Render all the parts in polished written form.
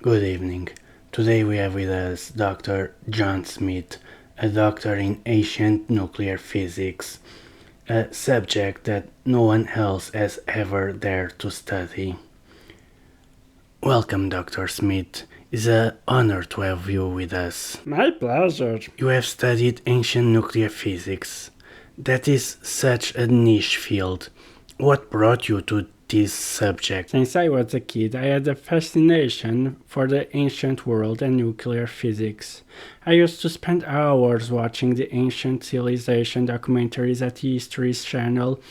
Good evening. Today we have with us Dr. John Smith, a doctor in ancient nuclear physics, a subject that no one else has ever dared to study. Welcome, Dr. Smith. It's an honor to have you with us. My pleasure. You have studied ancient nuclear physics. That is such a niche field. What brought you to this subject? Since I was a kid, I had a fascination for the ancient world and nuclear physics. I used to spend hours watching the ancient civilization documentaries at the History Channel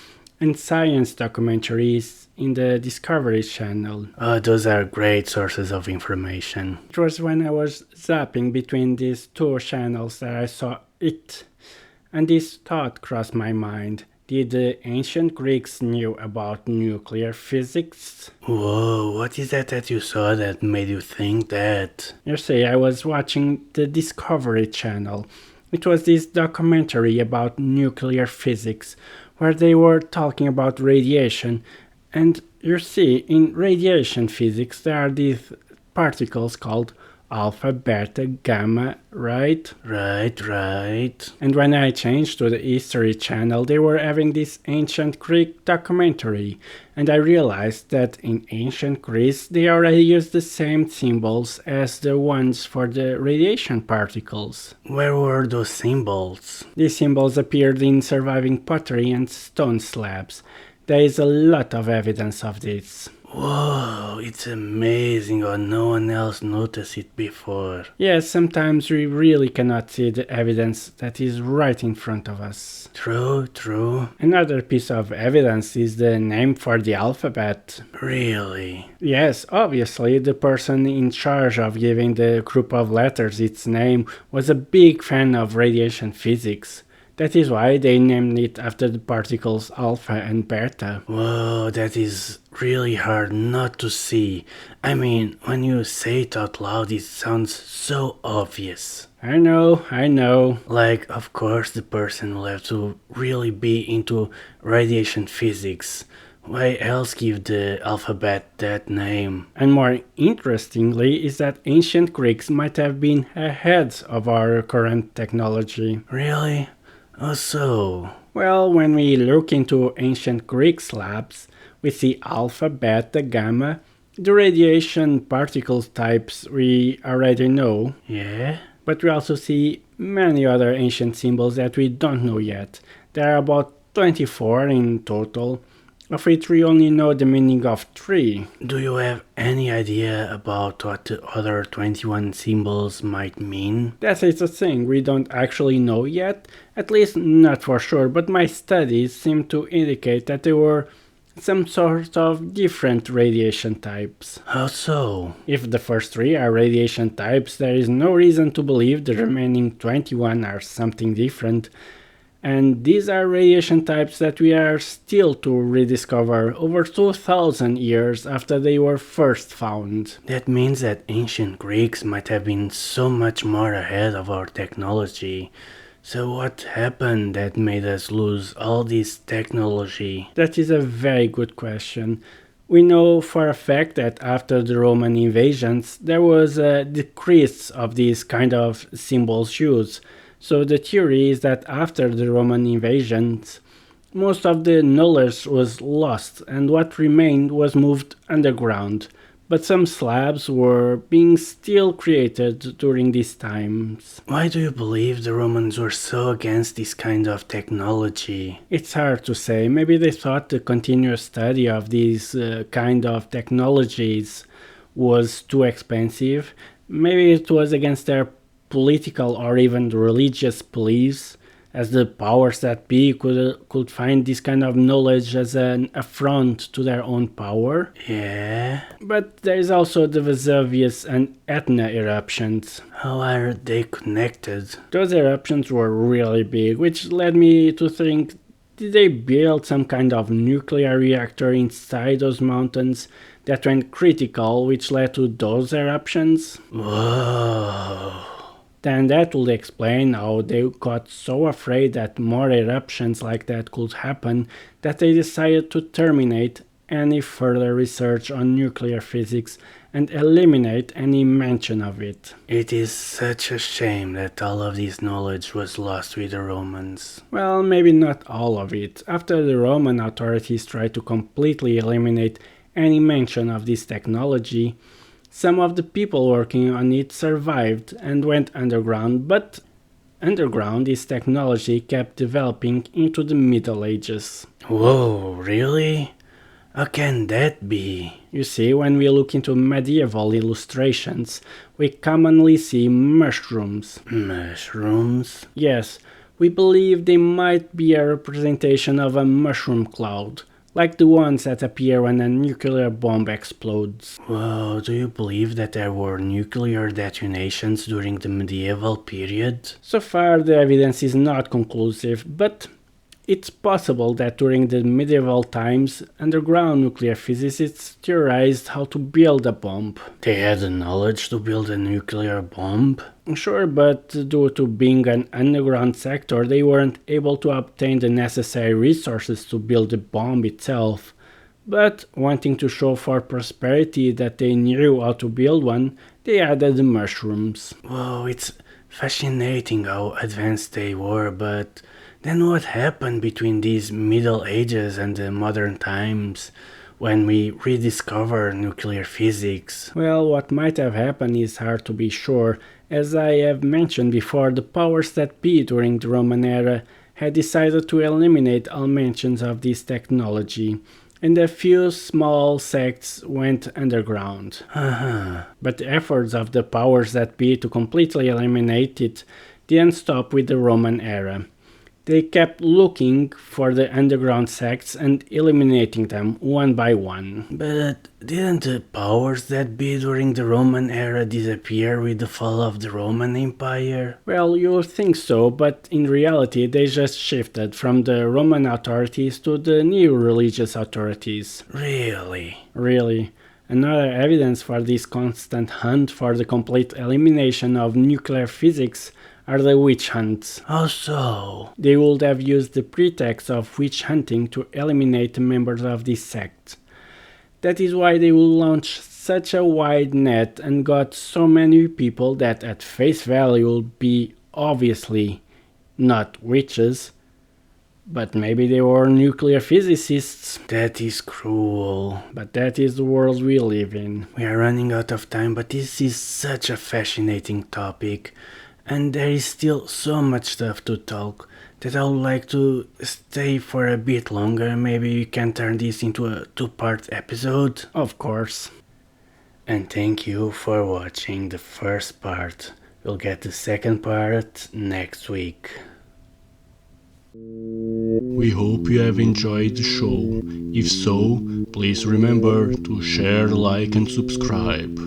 and science documentaries in the Discovery Channel. Those are great sources of information. It was when I was zapping between these two channels that I saw it, and this thought crossed my mind. Did the ancient Greeks knew about nuclear physics? Whoa, what is that you saw that made you think that? You see, I was watching the Discovery Channel. It was this documentary about nuclear physics, where they were talking about radiation. And you see, in radiation physics, there are these particles called alpha, beta, gamma, right? Right. And when I changed to the History Channel, they were having this ancient Greek documentary, and I realized that in ancient Greece they already used the same symbols as the ones for the radiation particles. Where were those symbols? These symbols appeared in surviving pottery and stone slabs. There is a lot of evidence of this. Whoa, it's amazing how no one else noticed it before. Yes, sometimes we really cannot see the evidence that is right in front of us. True. Another piece of evidence is the name for the alphabet. Really? Yes, obviously the person in charge of giving the group of letters its name was a big fan of radiation physics. That is why they named it after the particles alpha and beta. Whoa, that is really hard not to see. I mean, when you say it out loud, it sounds so obvious. I know. Like, of course, the person will have to really be into radiation physics. Why else give the alphabet that name? And more interestingly is that ancient Greeks might have been ahead of our current technology. Really? Oh, so? Well, when we look into ancient Greek slabs, we see alpha, beta, gamma, the radiation particles types we already know. Yeah? But we also see many other ancient symbols that we don't know yet. There are about 24 in total, of which we only know the meaning of 3. Do you have any idea about what the other 21 symbols might mean? That's the thing, we don't actually know yet, at least not for sure, but my studies seem to indicate that there were some sort of different radiation types. How so? If the first 3 are radiation types, there is no reason to believe the remaining 21 are something different. And these are radiation types that we are still to rediscover over 2000 years after they were first found. That means that ancient Greeks might have been so much more ahead of our technology. So what happened that made us lose all this technology? That is a very good question. We know for a fact that after the Roman invasions, there was a decrease of these kind of symbols used. So the theory is that after the Roman invasions, most of the knowledge was lost and what remained was moved underground. But some slabs were being still created during these times. Why do you believe the Romans were so against this kind of technology? It's hard to say. Maybe they thought the continuous study of these kind of technologies was too expensive. Maybe it was against their political or even religious beliefs, as the powers that be could find this kind of knowledge as an affront to their own power. Yeah? But there is also the Vesuvius and Etna eruptions. How are they connected? Those eruptions were really big, which led me to think, did they build some kind of nuclear reactor inside those mountains that went critical, which led to those eruptions? Whoa. Then that would explain how they got so afraid that more eruptions like that could happen that they decided to terminate any further research on nuclear physics and eliminate any mention of it. It is such a shame that all of this knowledge was lost with the Romans. Well, maybe not all of it. After the Roman authorities tried to completely eliminate any mention of this technology, some of the people working on it survived and went underground, but underground this technology kept developing into the Middle Ages. Whoa, really? How can that be? You see, when we look into medieval illustrations, we commonly see mushrooms. Mushrooms? Yes, we believe they might be a representation of a mushroom cloud, like the ones that appear when a nuclear bomb explodes. Whoa, do you believe that there were nuclear detonations during the medieval period? So far, the evidence is not conclusive, but it's possible that during the medieval times, underground nuclear physicists theorized how to build a bomb. They had the knowledge to build a nuclear bomb? Sure, but due to being an underground sector, they weren't able to obtain the necessary resources to build the bomb itself. But wanting to show for prosperity that they knew how to build one, they added the mushrooms. Whoa, it's fascinating how advanced they were, but then what happened between these Middle Ages and the modern times when we rediscover nuclear physics? Well, what might have happened is hard to be sure. As I have mentioned before, the powers that be during the Roman era had decided to eliminate all mentions of this technology, and a few small sects went underground. But the efforts of the powers that be to completely eliminate it didn't stop with the Roman era. They kept looking for the underground sects and eliminating them one by one. But didn't the powers that be during the Roman era disappear with the fall of the Roman Empire? Well, you think so, but in reality they just shifted from the Roman authorities to the new religious authorities. Really? Another evidence for this constant hunt for the complete elimination of nuclear physics are the witch hunts. How so? They would have used the pretext of witch hunting to eliminate members of this sect. That is why they would launch such a wide net and got so many people that at face value would be obviously not witches, but maybe they were nuclear physicists. That is cruel. But that is the world we live in. We are running out of time, but this is such a fascinating topic. And there is still so much stuff to talk that I would like to stay for a bit longer. Maybe we can turn this into a 2-part episode. Of course. And thank you for watching the first part. We'll get the second part next week. We hope you have enjoyed the show. If so, please remember to share, like and subscribe.